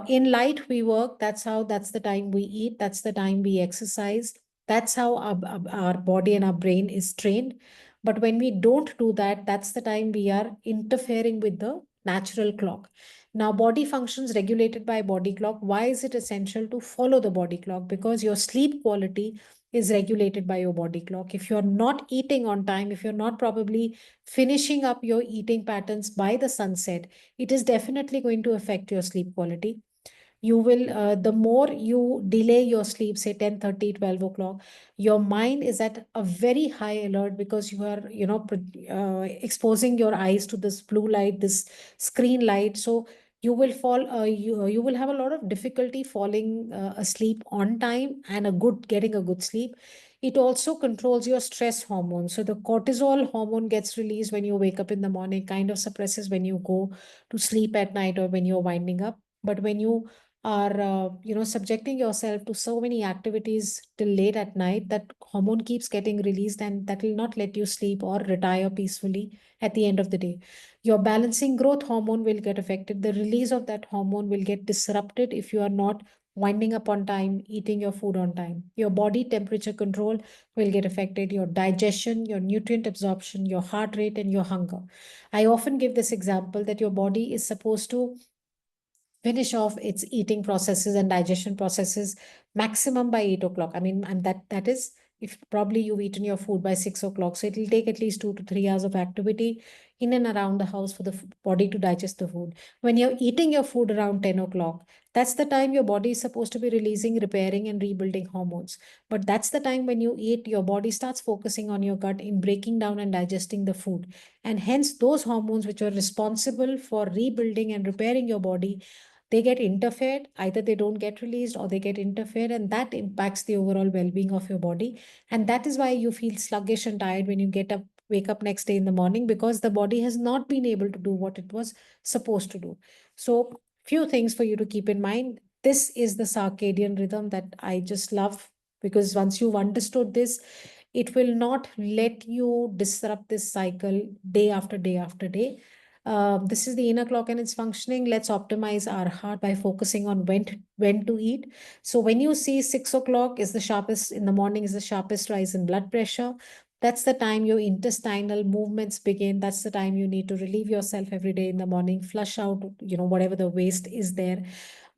In light, we work. That's the time we eat. That's the time we exercise. That's how our body and our brain is trained. But when we don't do that, that's the time we are interfering with the natural clock. Now, body functions regulated by body clock. Why is it essential to follow the body clock? Because your sleep quality is regulated by your body clock. If you're not eating on time, if you're not probably finishing up your eating patterns by the sunset, it is definitely going to affect your sleep quality. You will, the more you delay your sleep, say 10:30, 12 o'clock, your mind is at a very high alert because you are, exposing your eyes to this blue light, this screen light. So you will you will have a lot of difficulty falling asleep on time and getting a good sleep. It also controls your stress hormone. So the cortisol hormone gets released when you wake up in the morning, kind of suppresses when you go to sleep at night or when you're winding up. But when you are subjecting yourself to so many activities till late at night, that hormone keeps getting released, and that will not let you sleep or retire peacefully at the end of the day. Your balancing growth hormone will get affected. The release of that hormone will get disrupted if you are not winding up on time, eating your food on time. Your body temperature control will get affected, your digestion, your nutrient absorption, your heart rate, and your hunger. I often give this example that your body is supposed to finish off its eating processes and digestion processes maximum by 8 o'clock. I mean, and that is if probably you've eaten your food by 6 o'clock. So it'll take at least 2 to 3 hours of activity in and around the house for the body to digest the food. When you're eating your food around 10 o'clock, that's the time your body is supposed to be releasing, repairing, and rebuilding hormones. But that's the time when you eat, your body starts focusing on your gut in breaking down and digesting the food. And hence, those hormones which are responsible for rebuilding and repairing your body, they get interfered. Either they don't get released or they get interfered, and that impacts the overall well-being of your body. And that is why you feel sluggish and tired when you wake up next day in the morning, because the body has not been able to do what it was supposed to do. So few things for you to keep in mind. This is the circadian rhythm that I just love, because once you've understood this, it will not let you disrupt this cycle day after day after day. This is the inner clock and its functioning. Let's optimize our heart by focusing on when to eat. So when you see 6 o'clock is the sharpest in the morning, is the sharpest rise in blood pressure. That's the time your intestinal movements begin. That's the time you need to relieve yourself every day in the morning, flush out, whatever the waste is there.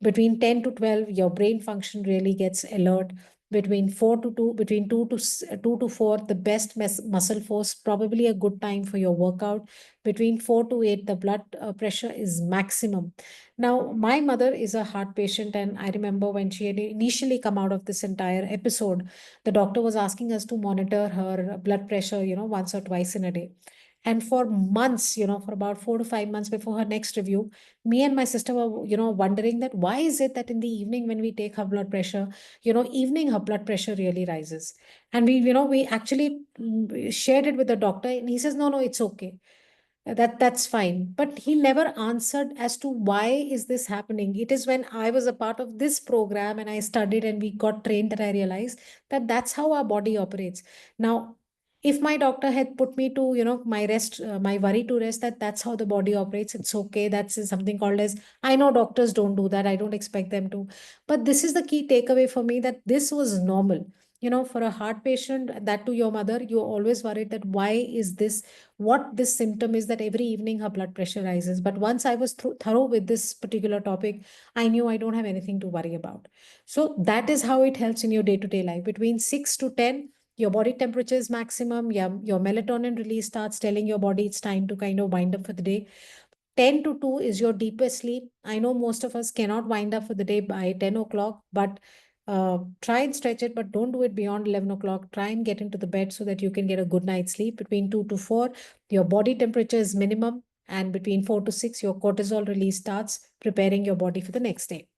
Between 10 to 12, your brain function really gets alert. Between 2 to 4, the best muscle force, probably a good time for your workout. Between 4 to 8, the blood pressure is maximum. Now, my mother is a heart patient, and I remember when she had initially come out of this entire episode, the doctor was asking us to monitor her blood pressure, once or twice in a day. And for months, for about 4 to 5 months before her next review, me and my sister were, wondering that why is it that in the evening when we take her blood pressure, evening her blood pressure really rises. And we actually shared it with the doctor, and he says, no, it's okay. That's fine. But he never answered as to why is this happening. It is when I was a part of this program and I studied and we got trained that I realized that that's how our body operates. Now, if my doctor had put me to, my rest, my worry to rest, that's how the body operates, it's okay. That's something called as, I know doctors don't do that. I don't expect them to. But this is the key takeaway for me, that this was normal. For a heart patient, that to your mother, you're always worried that why is this, what this symptom is, that every evening her blood pressure rises. But once I was thorough with this particular topic, I knew I don't have anything to worry about. So that is how it helps in your day-to-day life. Between 6 to 10, your body temperature is maximum. Your melatonin release starts telling your body it's time to kind of wind up for the day. 10 to 2 is your deepest sleep. I know most of us cannot wind up for the day by 10 o'clock, but try and stretch it, but don't do it beyond 11 o'clock. Try and get into the bed so that you can get a good night's sleep. Between 2 to 4, your body temperature is minimum. And between 4 to 6, your cortisol release starts preparing your body for the next day.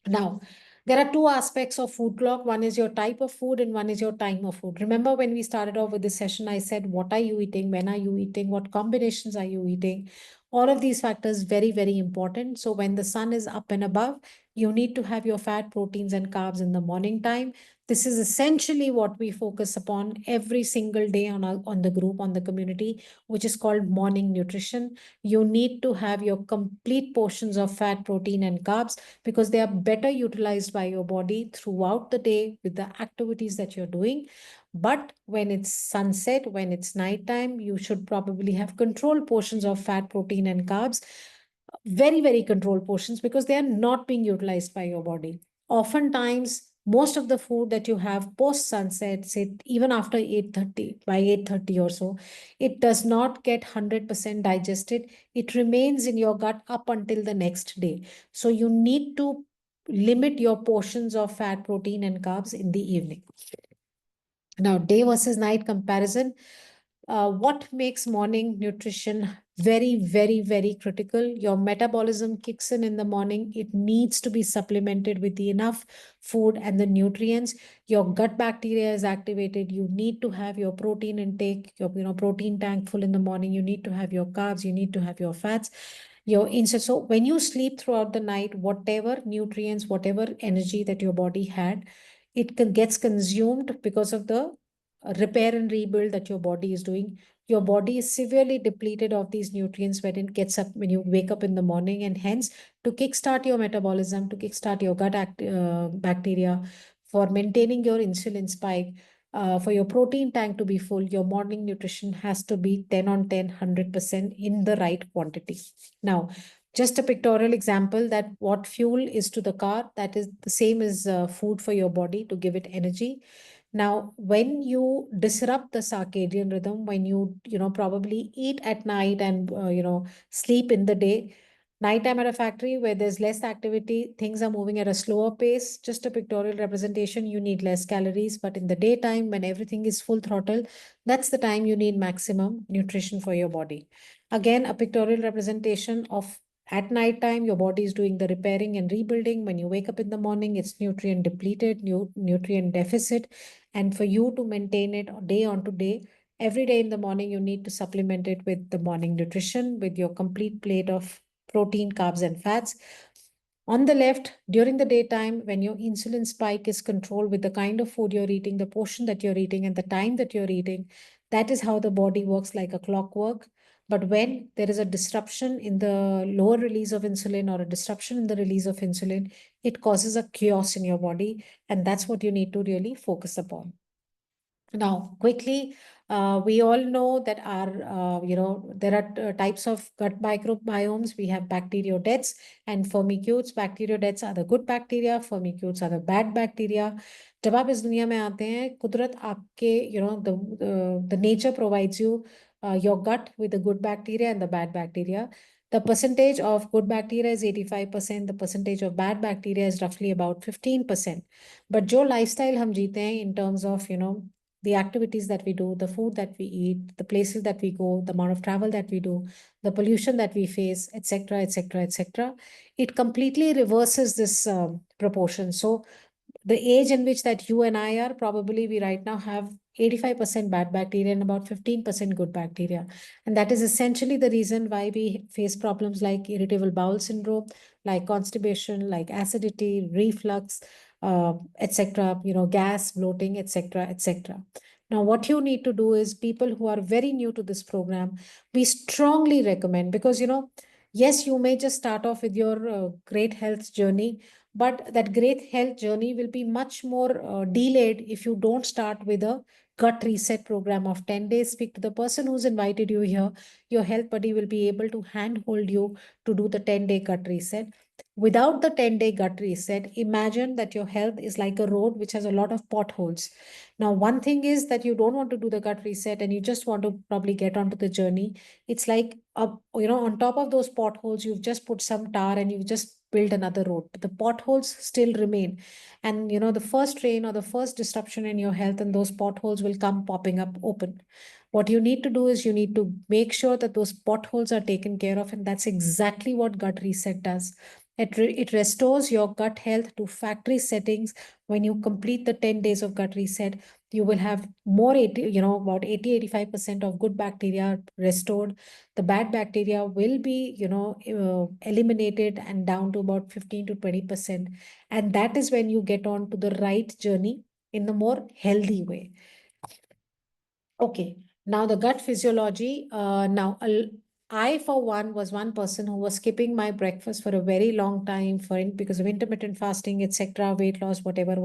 Now, there are two aspects of food clock. One is your type of food and one is your time of food. Remember when we started off with this session, I said, what are you eating? When are you eating? What combinations are you eating? All of these factors, very, very important. So when the sun is up and above, you need to have your fat, proteins, and carbs in the morning time. This is essentially what we focus upon every single day on the group, on the community, which is called morning nutrition. You need to have your complete portions of fat, protein, and carbs, because they are better utilized by your body throughout the day with the activities that you're doing. But when it's sunset, when it's nighttime, you should probably have controlled portions of fat, protein, and carbs, very, very controlled portions, because they are not being utilized by your body. Oftentimes, most of the food that you have post sunset, say even after 8:30, by 8:30 or so, it does not get 100% digested. It remains in your gut up until the next day. So you need to limit your portions of fat, protein, and carbs in the evening. Now, day versus night comparison. What makes morning nutrition very, very, very critical? Your metabolism kicks in the morning. It needs to be supplemented with the enough food and the nutrients. Your gut bacteria is activated. You need to have your protein intake, your protein tank full in the morning. You need to have your carbs. You need to have your fats. Your insert. So when you sleep throughout the night, whatever nutrients, whatever energy that your body had, gets consumed because of the repair and rebuild that your body is doing. Your body is severely depleted of these nutrients when it gets up, when you wake up in the morning, and hence to kickstart your metabolism, to kickstart your bacteria, for maintaining your insulin spike, for your protein tank to be full, your morning nutrition has to be 10 on 10, 100% in the right quantity. Now, just a pictorial example that what fuel is to the car, that is the same as food for your body to give it energy. Now, when you disrupt the circadian rhythm, when you probably eat at night and, sleep in the day, nighttime at a factory where there's less activity, things are moving at a slower pace. Just a pictorial representation, you need less calories. But in the daytime, when everything is full throttle, that's the time you need maximum nutrition for your body. Again, a pictorial representation of at night time, your body is doing the repairing and rebuilding. When you wake up in the morning, it's nutrient depleted, nutrient deficit. And for you to maintain it day on to day, every day in the morning, you need to supplement it with the morning nutrition, with your complete plate of protein, carbs, and fats. On the left, during the daytime, when your insulin spike is controlled with the kind of food you're eating, the portion that you're eating, and the time that you're eating, that is how the body works like a clockwork. But when there is a disruption in the lower release of insulin or a disruption in the release of insulin, it causes a chaos in your body. And that's what you need to really focus upon. Now, quickly, we all know that there are types of gut microbiomes. We have bacteroidetes and firmicutes. Bacteroidetes are the good bacteria, firmicutes are the bad bacteria. जब आप इस दुनिया में आते हैं, कुदरत आपके, the nature provides you your gut with the good bacteria and the bad bacteria. The percentage of good bacteria is 85%. The percentage of bad bacteria is roughly about 15%. But जो lifestyle हम जीते हैं in terms of, the activities that we do, the food that we eat, the places that we go, the amount of travel that we do, the pollution that we face, etc., etc., etc., it completely reverses this proportion. So the age in which that you and I are, probably we right now have 85% bad bacteria and about 15% good bacteria. And that is essentially the reason why we face problems like irritable bowel syndrome, like constipation, like acidity, reflux, etc., gas, bloating, etc., etc. Now, what you need to do is, people who are very new to this program, we strongly recommend, because, yes, you may just start off with your great health journey, but that great health journey will be much more delayed if you don't start with a gut reset program of 10 days. Speak to the person who's invited you here. Your health buddy will be able to handhold you to do the 10-day gut reset. Without the 10-day gut reset, imagine that your health is like a road which has a lot of potholes. Now, one thing is that you don't want to do the gut reset and you just want to probably get onto the journey. It's like, on top of those potholes, you've just put some tar and you've just built another road. But the potholes still remain. And, the first rain or the first disruption in your health, and those potholes will come popping up open. What you need to do is you need to make sure that those potholes are taken care of. And that's exactly what gut reset does. It restores your gut health to factory settings. When you complete the 10 days of gut reset, you will have more, about 80-85% of good bacteria restored. The bad bacteria will be, eliminated and down to about 15 to 20%. And that is when you get on to the right journey in the more healthy way. Okay, now the gut physiology. I, for one, was one person who was skipping my breakfast for a very long time because of intermittent fasting, etc., weight loss, whatever.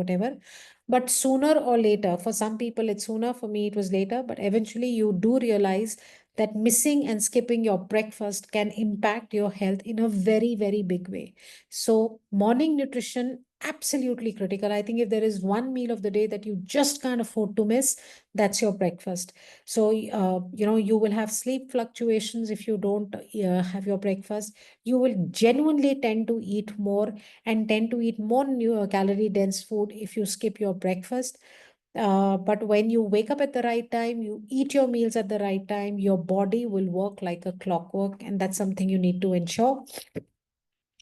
But sooner or later, for some people it's sooner, for me it was later, but eventually you do realize that missing and skipping your breakfast can impact your health in a very, very big way. So morning nutrition, absolutely critical. I think if there is one meal of the day that you just can't afford to miss, that's your breakfast. So, you will have sleep fluctuations if you don't have your breakfast. You will genuinely tend to eat more and tend to eat more calorie dense food if you skip your breakfast. But when you wake up at the right time, you eat your meals at the right time, your body will work like a clockwork. And that's something you need to ensure.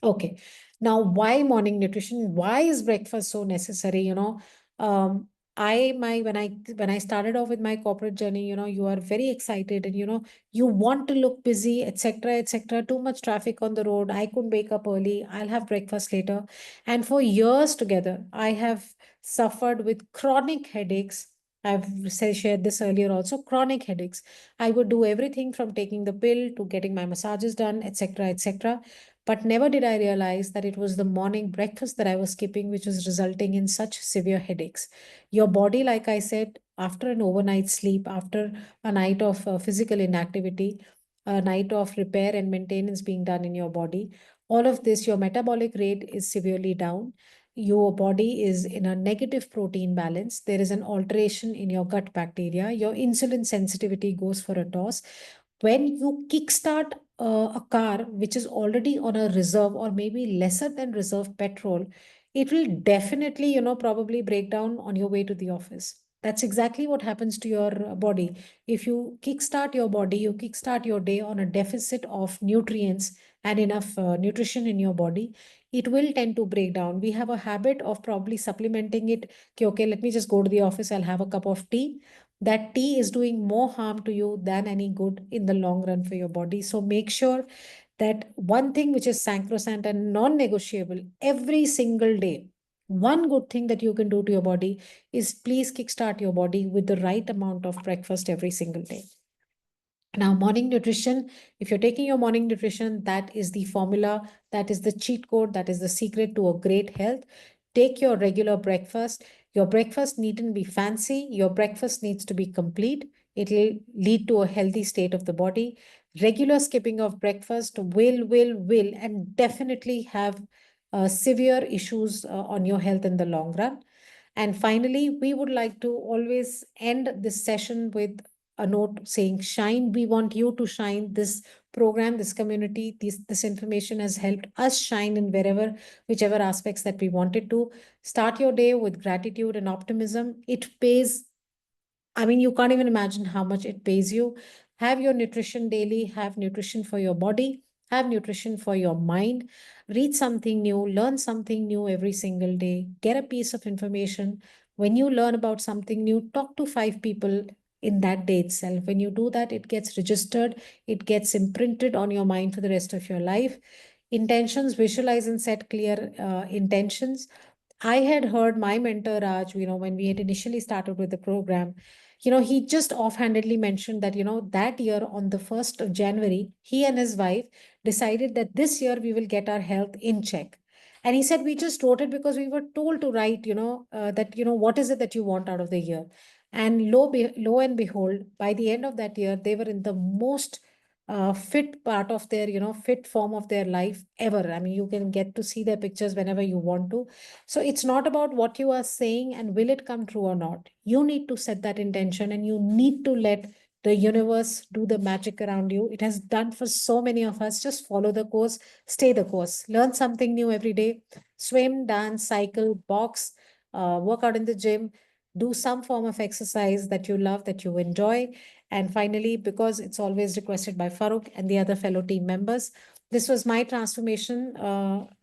Okay. Now, why morning nutrition? Why is breakfast so necessary? When I started off with my corporate journey, you are very excited and you want to look busy, etc., etc. Too much traffic on the road. I couldn't wake up early. I'll have breakfast later. And for years together, I have suffered with chronic headaches. I've shared this earlier also, chronic headaches. I would do everything from taking the pill to getting my massages done, etc., etc. But never did I realize that it was the morning breakfast that I was skipping, which was resulting in such severe headaches. Your body, like I said, after an overnight sleep, after a night of physical inactivity, a night of repair and maintenance being done in your body, all of this, your metabolic rate is severely down. Your body is in a negative protein balance. There is an alteration in your gut bacteria. Your insulin sensitivity goes for a toss. When you kickstart a car which is already on a reserve or maybe lesser than reserve petrol, it will definitely, probably break down on your way to the office. That's exactly what happens to your body. If you kickstart your body, you kickstart your day on a deficit of nutrients and enough nutrition in your body, it will tend to break down. We have a habit of probably supplementing it. Okay, let me just go to the office, I'll have a cup of tea. That tea is doing more harm to you than any good in the long run for your body. So make sure that one thing which is sacrosanct and non-negotiable every single day, one good thing that you can do to your body is please kickstart your body with the right amount of breakfast every single day. Now, morning nutrition, if you're taking your morning nutrition, that is the formula, that is the cheat code, that is the secret to a great health. Take your regular breakfast. Your breakfast needn't be fancy. Your breakfast needs to be complete. It will lead to a healthy state of the body. Regular skipping of breakfast will, and definitely have severe issues on your health in the long run. And finally, we would like to always end this session with a note saying, shine. We want you to shine. This program, this community, this information has helped us shine in whichever aspects that we wanted to. Start your day with gratitude and optimism. It pays. I mean, you can't even imagine how much it pays you. Have your nutrition daily, have nutrition for your body, have nutrition for your mind. Read something new, learn something new every single day, get a piece of information. When you learn about something new, talk to 5 people in that day itself. When you do that, it gets registered, it gets imprinted on your mind for the rest of your life. Intentions, visualize and set clear intentions. I had heard my mentor, Raj, when we had initially started with the program, he just offhandedly mentioned that, that year on the 1st of January, he and his wife decided that this year we will get our health in check. And he said, we just wrote it because we were told to write, that, what is it that you want out of the year? And lo and behold, by the end of that year, they were in the most fit part of their, fit form of their life ever. I mean, you can get to see their pictures whenever you want to. So it's not about what you are saying and will it come true or not. You need to set that intention and you need to let the universe do the magic around you. It has done for so many of us. Just follow the course, stay the course, learn something new every day, swim, dance, cycle, box, work out in the gym, do some form of exercise that you love, that you enjoy. And finally, because it's always requested by Farooq and the other fellow team members, this was my transformation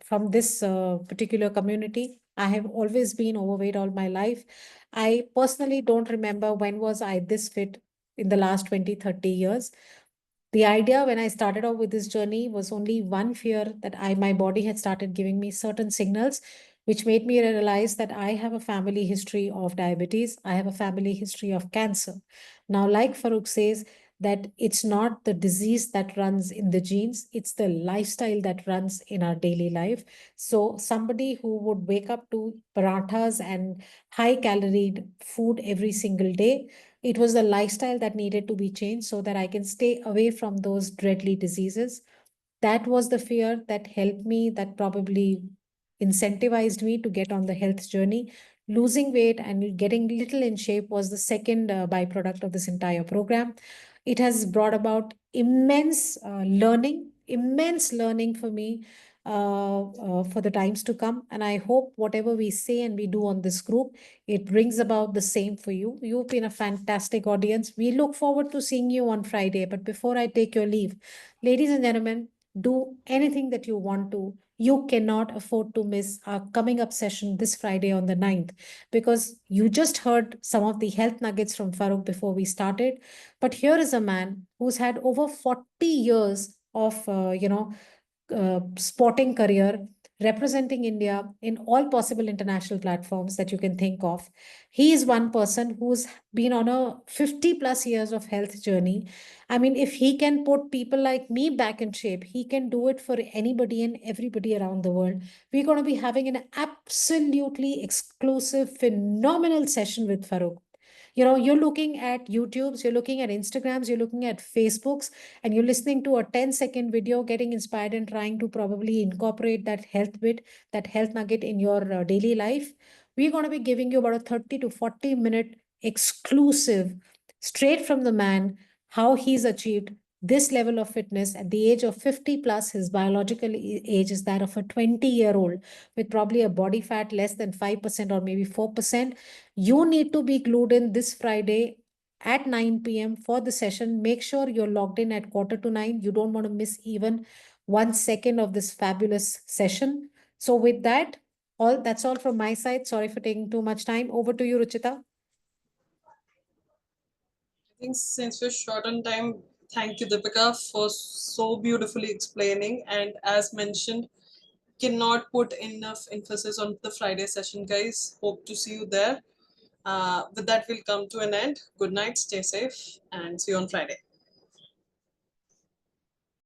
from this particular community. I have always been overweight all my life. I personally don't remember when was I this fit in the last 20, 30 years. The idea when I started off with this journey was only one fear that my body had started giving me certain signals, which made me realize that I have a family history of diabetes. I have a family history of cancer. Now, like Farooq says, that it's not the disease that runs in the genes, it's the lifestyle that runs in our daily life. So somebody who would wake up to parathas and high calorie food every single day, it was the lifestyle that needed to be changed so that I can stay away from those deadly diseases. That was the fear that helped me, that probably incentivized me to get on the health journey. Losing weight and getting little in shape was the second byproduct of this entire program. It has brought about immense learning for me for the times to come. And I hope whatever we say and we do on this group, it brings about the same for you. You've been a fantastic audience. We look forward to seeing you on Friday. But before I take your leave, ladies and gentlemen, do anything that you want to. You cannot afford to miss our coming up session this Friday on the 9th, because you just heard some of the health nuggets from Farooq before we started. But here is a man who's had over 40 years of, sporting career, representing India in all possible international platforms that you can think of. He is one person who's been on a 50 plus years of health journey. I mean, if he can put people like me back in shape, he can do it for anybody and everybody around the world. We're going to be having an absolutely exclusive, phenomenal session with Farooq. You're looking at YouTubes, you're looking at Instagrams, you're looking at Facebooks, and you're listening to a 10-second video, getting inspired and trying to probably incorporate that health bit, that health nugget in your daily life. We're going to be giving you about a 30 to 40-minute exclusive, straight from the man, how he's achieved this level of fitness at the age of 50 plus. His biological age is that of a 20-year-old with probably a body fat less than 5% or maybe 4%. You need to be glued in this Friday at 9 p.m. for the session. Make sure you're logged in at 8:45. You don't want to miss even 1 second of this fabulous session. So with that, that's all from my side. Sorry for taking too much time. Over to you, Ruchita. I think since we're short on time, thank you, Deepika, for so beautifully explaining. And as mentioned, cannot put enough emphasis on the Friday session, guys. Hope to see you there. With that, we'll come to an end. Good night, stay safe, and see you on Friday.